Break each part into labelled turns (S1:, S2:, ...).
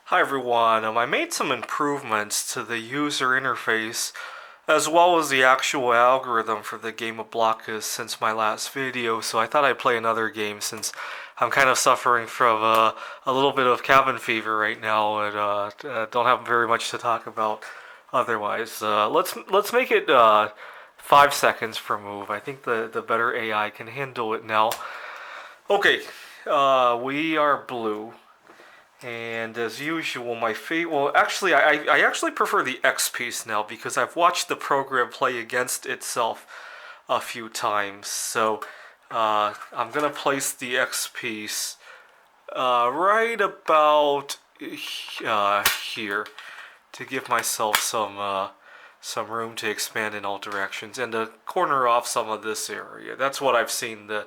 S1: Hi everyone, I made some improvements to the user interface as well as the actual algorithm for the game of Blokus since my last video, so I thought I'd play another game since I'm kind of suffering from a little bit of cabin fever right now and don't have very much to talk about otherwise. Let's make it 5 seconds per move. I think the better AI can handle it now. Okay, we are blue. And as usual, my favorite. Well, actually, I actually prefer the X piece now because I've watched the program play against itself a few times. So I'm gonna place the X piece right about here to give myself some room to expand in all directions and to corner off some of this area. That's what I've seen the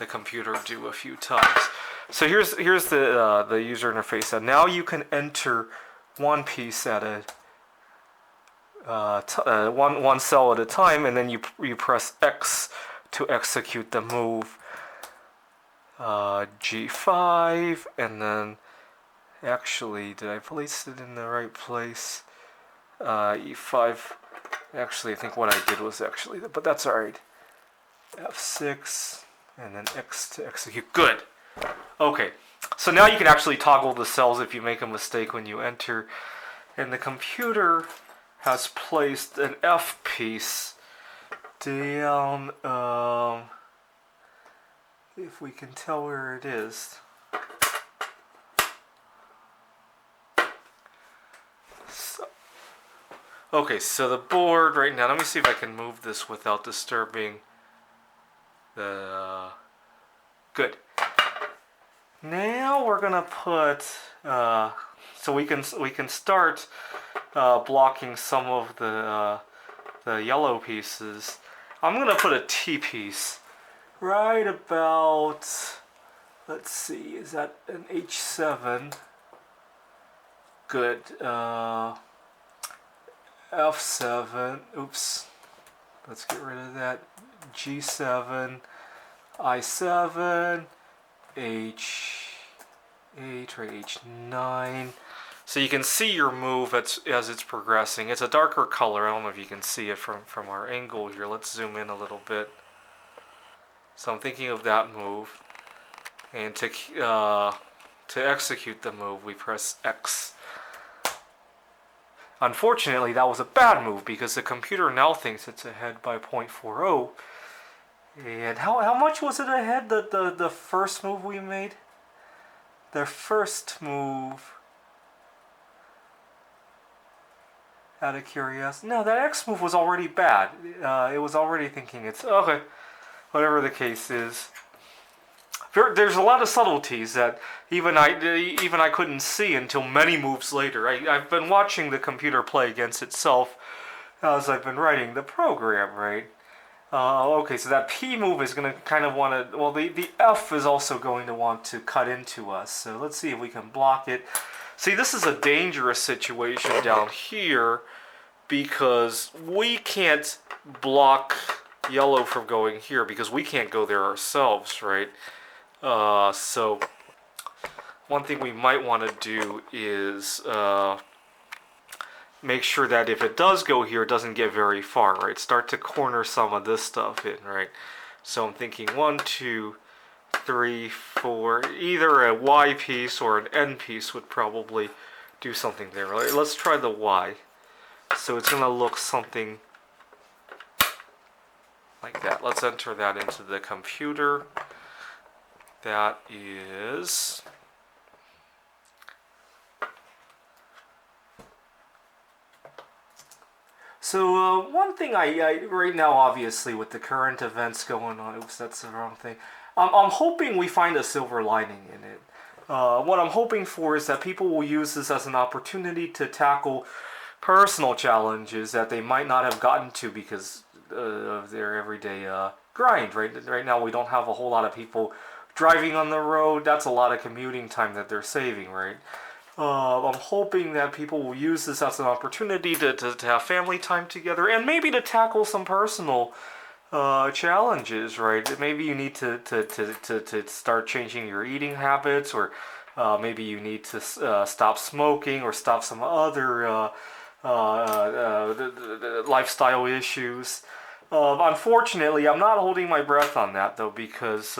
S1: computer do a few times. So here's the user interface. And now you can enter one piece at a one cell at a time, and then you press X to execute the move. G5, and then actually, did I place it in the right place? E5. Actually, I think what I did was actually, but that's alright. F6, and then X to execute. Good. Okay, so now you can actually toggle the cells if you make a mistake when you enter. And the computer has placed an F piece down, if we can tell where it is. Okay, so the board right now, let me see if I can move this without disturbing the... Good. Now we're gonna put, so we can start blocking some of the yellow pieces. I'm gonna put a T piece right about, let's see, is that an H7? Good. F7. Oops. Let's get rid of that. G7, I7. H8 or H9. So you can see your move as it's progressing. It's a darker color. I don't know if you can see it from our angle here. Let's zoom in a little bit. So I'm thinking of that move. And to execute the move, we press X. Unfortunately, that was a bad move because the computer now thinks it's ahead by 0.40. And how much was it ahead, the first move we made? The first move, out of curiosity. No, that X move was already bad. It was already thinking it's... Okay, whatever the case is. There's a lot of subtleties that even I couldn't see until many moves later. I've been watching the computer play against itself as I've been writing the program, right? Okay, so that P move is going to kind of want to... Well, the F is also going to want to cut into us. So let's see if we can block it. See, this is a dangerous situation down here because we can't block yellow from going here because we can't go there ourselves, right? So one thing we might want to do is... make sure that if it does go here, it doesn't get very far, right? Start to corner some of this stuff in, right? So I'm thinking 1, 2, 3, 4. Either a Y piece or an N piece would probably do something there. Right? Let's try the Y. So it's going to look something like that. Let's enter that into the computer. That is... So one thing I right now, obviously, with the current events going on, oops, that's the wrong thing. I'm hoping we find a silver lining in it. What I'm hoping for is that people will use this as an opportunity to tackle personal challenges that they might not have gotten to because of their everyday grind. Right now, we don't have a whole lot of people driving on the road. That's a lot of commuting time that they're saving, right? I'm hoping that people will use this as an opportunity to have family time together and maybe to tackle some personal challenges, right? Maybe you need to start changing your eating habits or maybe you need to stop smoking or stop some other lifestyle issues. Unfortunately, I'm not holding my breath on that though, because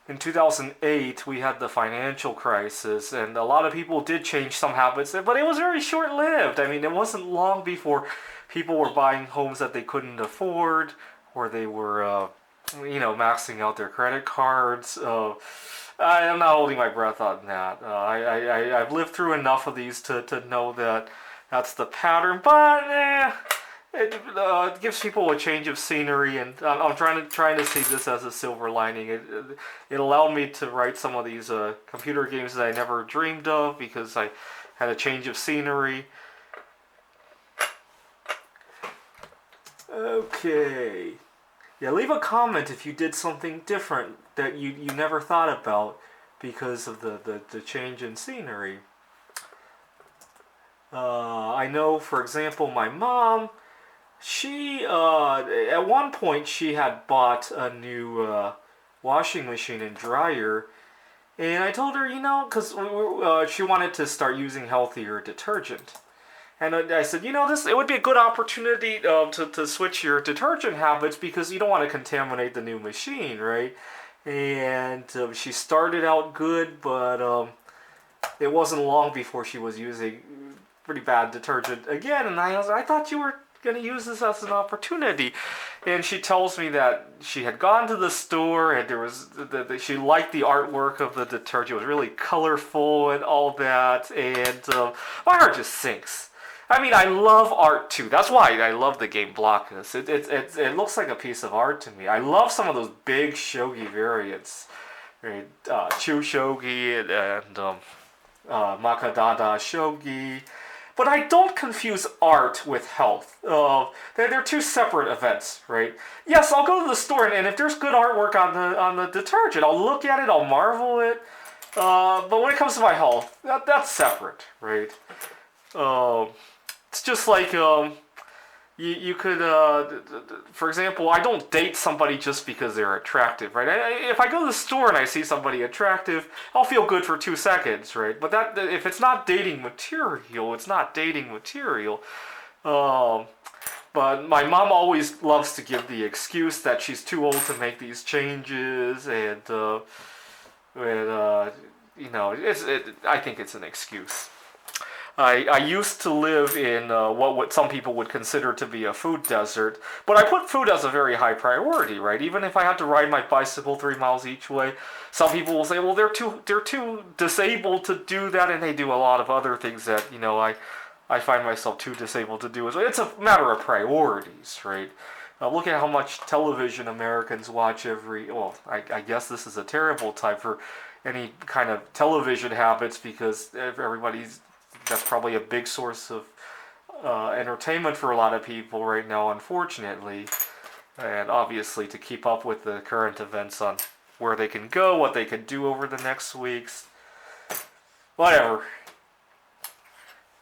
S1: in 2008 we had the financial crisis, and a lot of people did change some habits, but it was very short-lived. I mean, it wasn't long before people were buying homes that they couldn't afford, or they were, maxing out their credit cards. I'm not holding my breath on that. I've lived through enough of these to know that that's the pattern, but it gives people a change of scenery, and I'm trying to see this as a silver lining. It allowed me to write some of these computer games that I never dreamed of because I had a change of scenery. Okay. Yeah, leave a comment if you did something different that you never thought about because of the change in scenery. I know, for example, my mom, she, at one point, she had bought a new washing machine and dryer, and I told her, because she wanted to start using healthier detergent. And I said, it would be a good opportunity to switch your detergent habits because you don't want to contaminate the new machine, right? And she started out good, but it wasn't long before she was using pretty bad detergent again. And I thought you were going to use this as an opportunity. And she tells me that she had gone to the store and there was she liked the artwork of the detergent. It was really colorful and all that. And my heart just sinks. I mean, I love art too. That's why I love the game Blokus. It looks like a piece of art to me. I love some of those big shogi variants, right? Chu shogi and Makadada shogi. But I don't confuse art with health. They're two separate events, right? Yes, I'll go to the store and if there's good artwork on the detergent, I'll look at it, I'll marvel it. But when it comes to my health, that's separate, right? It's just like you could, for example, I don't date somebody just because they're attractive, right? If I go to the store and I see somebody attractive, I'll feel good for 2 seconds, right? But that if it's not dating material, it's not dating material. But my mom always loves to give the excuse that she's too old to make these changes, and I think it's an excuse. I used to live in what some people would consider to be a food desert, but I put food as a very high priority, right? Even if I had to ride my bicycle 3 miles each way, some people will say, well, they're too disabled to do that, and they do a lot of other things that I find myself too disabled to do as well. It's a matter of priorities, right? Look at how much television Americans watch every. Well, I guess this is a terrible time for any kind of television habits because everybody's. That's probably a big source of entertainment for a lot of people right now, unfortunately. And obviously, to keep up with the current events on where they can go, what they can do over the next weeks. Whatever.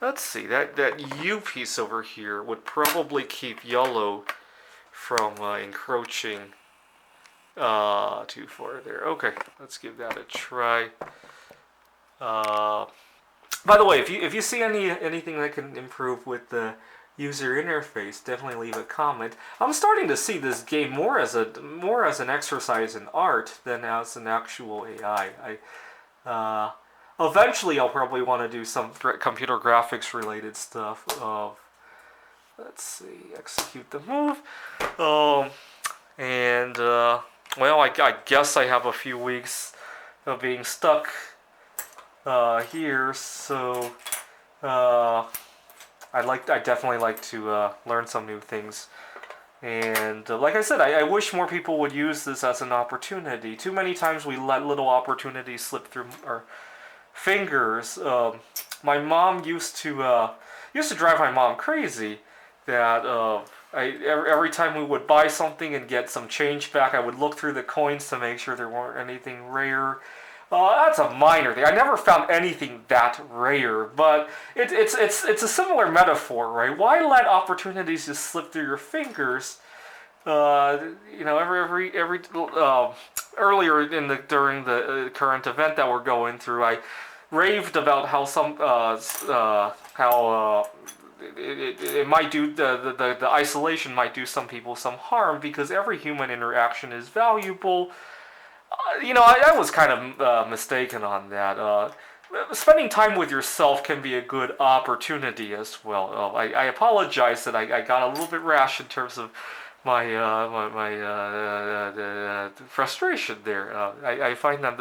S1: Let's see, that U piece over here would probably keep yellow from encroaching too far there. Okay, let's give that a try. By the way, if you see anything that can improve with the user interface, definitely leave a comment. I'm starting to see this game more as an exercise in art than as an actual AI. Eventually, I'll probably want to do some computer graphics related stuff. Let's see, execute the move. Well, I guess I have a few weeks of being stuck here, so I'd definitely like to learn some new things. And like I said, I wish more people would use this as an opportunity. Too many times we let little opportunities slip through our fingers. My mom used to drive my mom crazy. That every time we would buy something and get some change back, I would look through the coins to make sure there weren't anything rare. That's a minor thing. I never found anything that rare, but it's a similar metaphor, right? Why let opportunities just slip through your fingers? Every earlier during the current event that we're going through, raved about how it might do the isolation might do some people some harm because every human interaction is valuable. I was kind of mistaken on that. Spending time with yourself can be a good opportunity as well. I apologize that I got a little bit rash in terms of my frustration there. I find that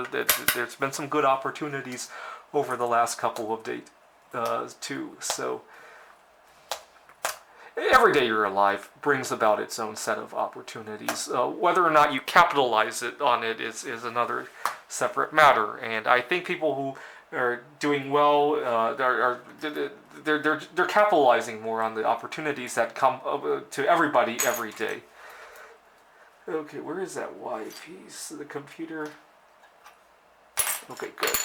S1: there's been some good opportunities over the last couple of days too. So every day you're alive brings about its own set of opportunities. Whether or not you capitalize on it is another separate matter. And I think people who are doing well they're capitalizing more on the opportunities that come to everybody every day. Okay, where is that Y piece? The computer. Okay, good.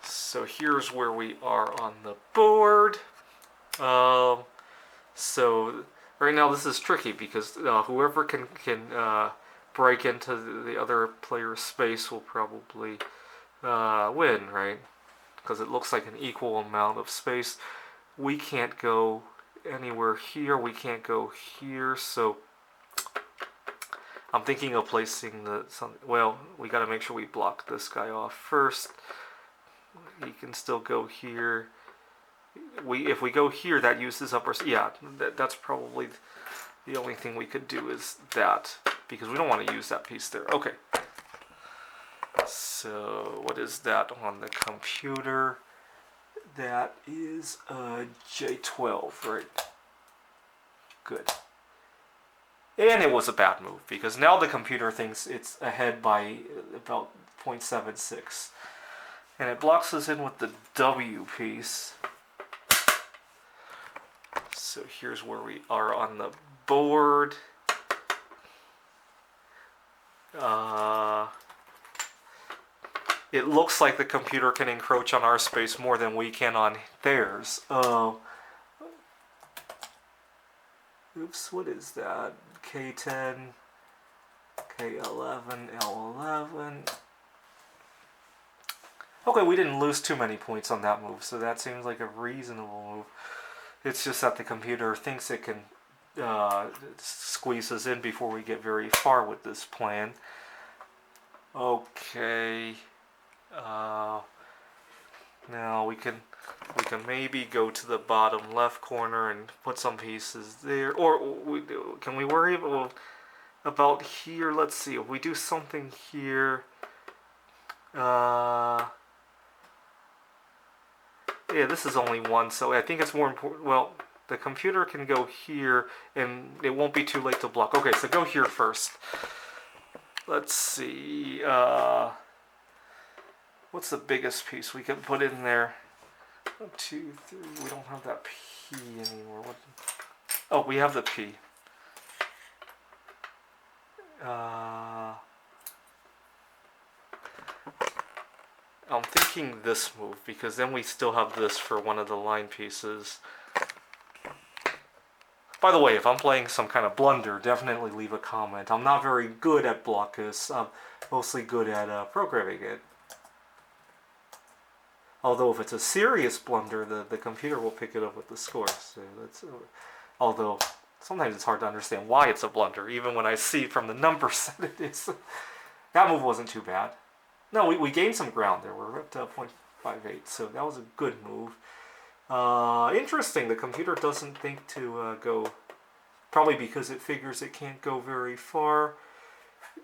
S1: So here's where we are on the board. So right now this is tricky because whoever can break into the other player's space will probably win, right? Because it looks like an equal amount of space. We can't go anywhere here. We can't go here. So I'm thinking of placing well, we got to make sure we block this guy off first. He can still go here. If we go here, that uses up our... Yeah, that's probably the only thing we could do is that, because we don't want to use that piece there. Okay. So what is that on the computer? That is J12, right? Good. And it was a bad move, because now the computer thinks it's ahead by about 0.76. And it blocks us in with the W piece. So here's where we are on the board. It looks like the computer can encroach on our space more than we can on theirs. Oops, what is that? K10, K11, L11. Okay, we didn't lose too many points on that move, so that seems like a reasonable move. It's just that the computer thinks it can squeeze us in before we get very far with this plan. Okay. Now we can maybe go to the bottom left corner and put some pieces there. Or can we worry about here? Let's see. If we do something here. Yeah, this is only one, so I think it's more important. Well, the computer can go here, and it won't be too late to block. Okay, so go here first. Let's see. What's the biggest piece we can put in there? 1, 2, 3. We don't have that P anymore. Oh, we have the P. I'm thinking this move, because then we still have this for one of the line pieces. By the way, if I'm playing some kind of blunder, definitely leave a comment. I'm not very good at Blokus. I'm mostly good at programming it. Although if it's a serious blunder, the computer will pick it up with the score. So although sometimes it's hard to understand why it's a blunder, even when I see from the numbers that it is. That move wasn't too bad. No, we gained some ground there. We're up to 0.58, so that was a good move. Interesting, the computer doesn't think to go, probably because it figures it can't go very far.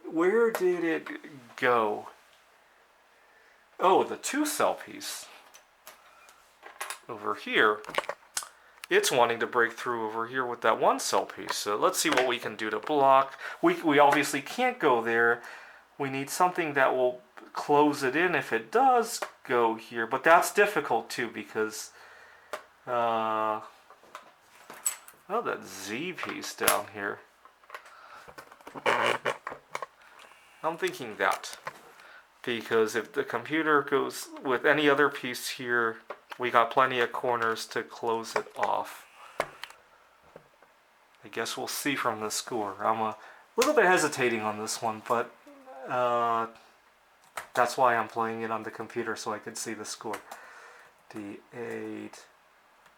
S1: Where did it go? Oh, the 2-cell piece. Over here. It's wanting to break through over here with that 1-cell piece. So let's see what we can do to block. We obviously can't go there. We need something that will close it in if it does go here. But that's difficult too, because oh, that Z piece down here. I'm thinking that. Because if the computer goes with any other piece here, we got plenty of corners to close it off. I guess we'll see from the score. I'm a little bit hesitating on this one, but That's why I'm playing it on the computer so I could see the score. D8,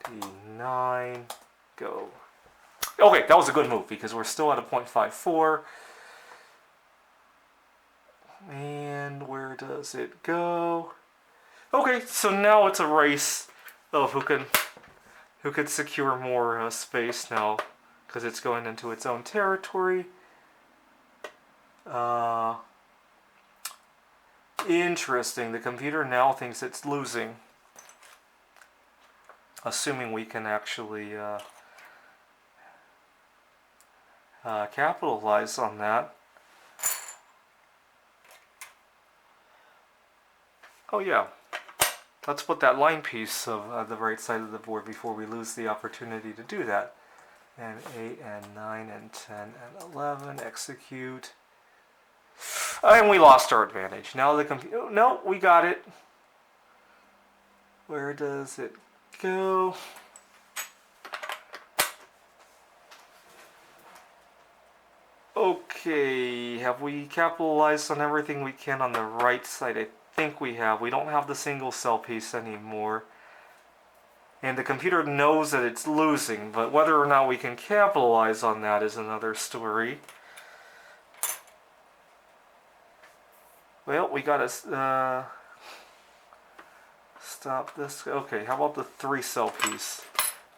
S1: D9, go. Okay, that was a good move because we're still at a 0.54. And where does it go? Okay, so now it's a race of who can secure more space now, because it's going into its own territory. Interesting. The computer now thinks it's losing, assuming we can actually capitalize on that. Oh yeah, let's put that line piece of the right side of the board before we lose the opportunity to do that. And 8 and 9 and 10 and 11, execute. And we lost our advantage. Now the computer, no, we got it. Where does it go? Okay, have we capitalized on everything we can on the right side? I think we have. We don't have the single cell piece anymore. And the computer knows that it's losing, but whether or not we can capitalize on that is another story. Well, we gotta stop this. Okay, how about the 3 cell piece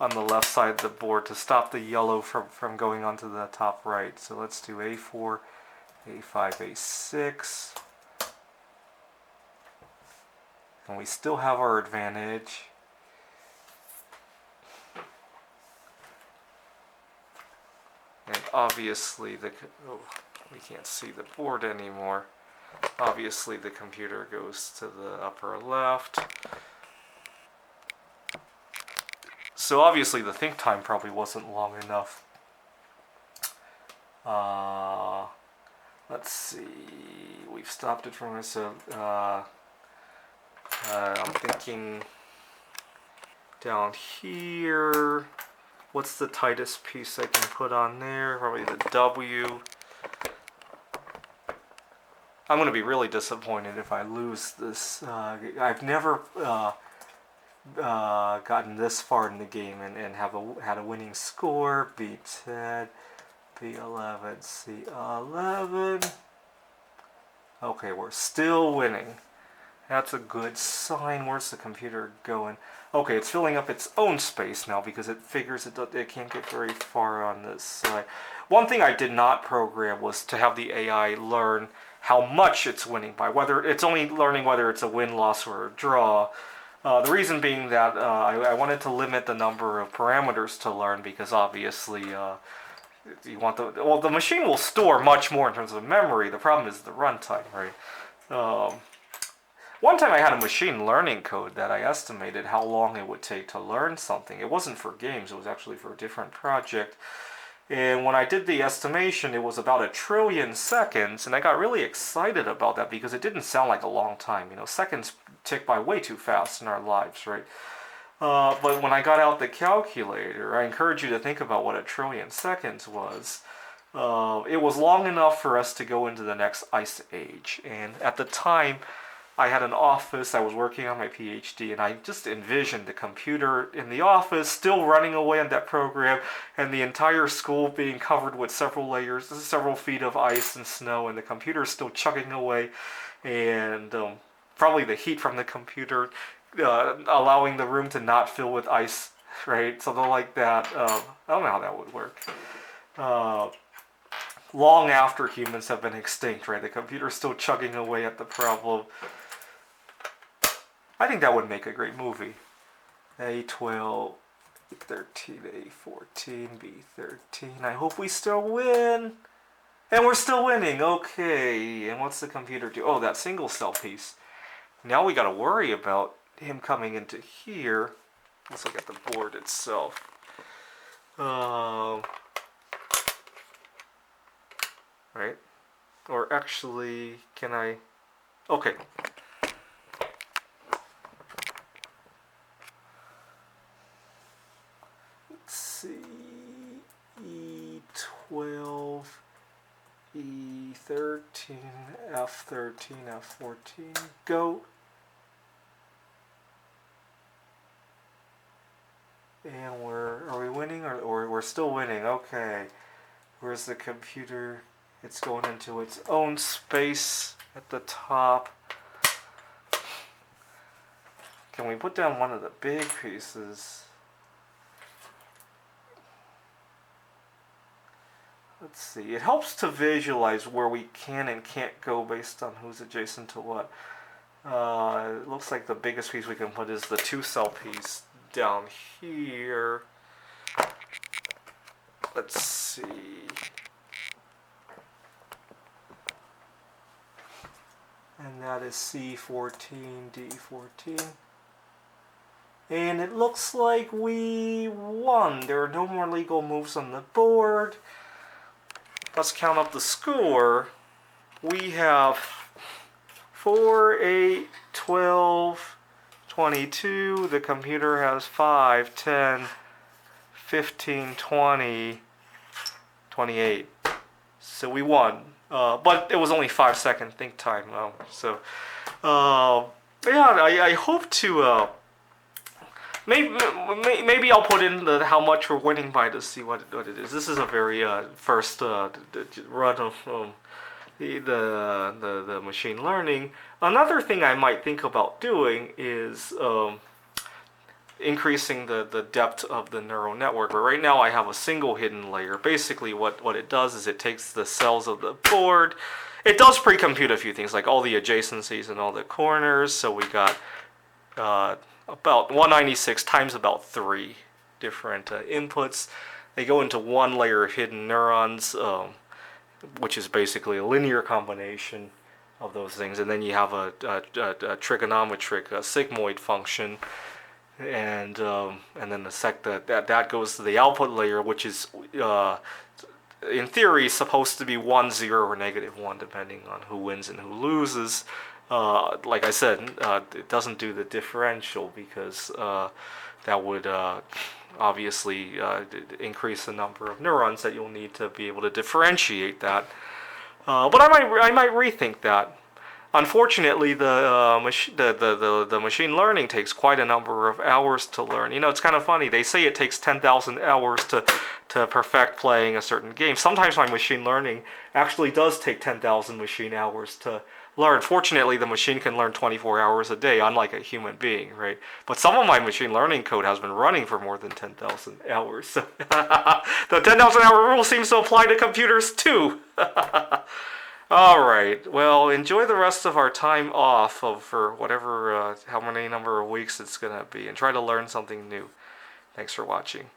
S1: on the left side of the board to stop the yellow from going onto the top right. So let's do A4, A5, A6. And we still have our advantage. And obviously we can't see the board anymore. Obviously the computer goes to the upper left. So obviously the think time probably wasn't long enough. Let's see. We've stopped it from so I'm thinking down here. What's the tightest piece I can put on there? Probably the W. I'm going to be really disappointed if I lose this. I've never gotten this far in the game and had a winning score. B10, B11, C11. Okay, we're still winning. That's a good sign. Where's the computer going? Okay, it's filling up its own space now because it figures it can't get very far on this side. One thing I did not program was to have the AI learn how much it's winning by. Whether it's only learning whether it's a win, loss, or a draw. The reason being that I wanted to limit the number of parameters to learn because obviously you want the machine will store much more in terms of memory. The problem is the runtime, right? One time I had a machine learning code that I estimated how long it would take to learn something. It wasn't for games, it was actually for a different project. And when I did the estimation, it was about 1 trillion seconds, and I got really excited about that because it didn't sound like a long time. You know, seconds tick by way too fast in our lives, right? But when I got out the calculator, I encourage you to think about what 1 trillion seconds was. It was long enough for us to go into the next ice age. And at the time, I had an office, I was working on my PhD, and I just envisioned the computer in the office still running away on that program, and the entire school being covered with several layers, several feet of ice and snow, and the computer still chugging away, and probably the heat from the computer allowing the room to not fill with ice, right? Something like that. I don't know how that would work. Long after humans have been extinct, right? The computer's still chugging away at the problem. I think that would make a great movie. A12, 13, A14, B13. I hope we still win. And we're still winning. Okay. And what's the computer do? Oh, that single cell piece. Now we got to worry about him coming into here. Let's look at the board itself. Right? Or actually, can I... Okay. See, E12, E13. E13, F13, F14, go. And are we winning or we're still winning? Okay. Where's the computer? It's going into its own space at the top. Can we put down one of the big pieces? Let's see. It helps to visualize where we can and can't go based on who's adjacent to what. It looks like the biggest piece we can put is the 2-cell piece down here. Let's see. And that is C14, D14. And it looks like we won. There are no more legal moves on the board. Let's count up the score. We have 4, 8, 12, 22. The computer has 5, 10, 15, 20, 28. So we won. But it was only 5-second think time. I hope to... Maybe I'll put in how much we're winning by to see what it is. This is a very first run of the machine learning. Another thing I might think about doing is increasing the depth of the neural network. But right now I have a single hidden layer. Basically what it does is it takes the cells of the board. It does pre-compute a few things like all the adjacencies and all the corners. So we got about 196 times about 3 different inputs. They go into one layer of hidden neurons, which is basically a linear combination of those things. And then you have a trigonometric sigmoid function. And then that goes to the output layer, which is in theory supposed to be 1, 0, or -1, depending on who wins and who loses. Like I said, it doesn't do the differential because that would obviously increase the number of neurons that you'll need to be able to differentiate that. But I might rethink that. Unfortunately, the machine learning takes quite a number of hours to learn. You know, it's kind of funny. They say it takes 10,000 hours to perfect playing a certain game. Sometimes my machine learning actually does take 10,000 machine hours to learn. Fortunately, the machine can learn 24 hours a day, unlike a human being, right? But some of my machine learning code has been running for more than 10,000 hours. So the 10,000 hour rule seems to apply to computers too. All right. Well, enjoy the rest of our time off for whatever, how many number of weeks it's going to be, and try to learn something new. Thanks for watching.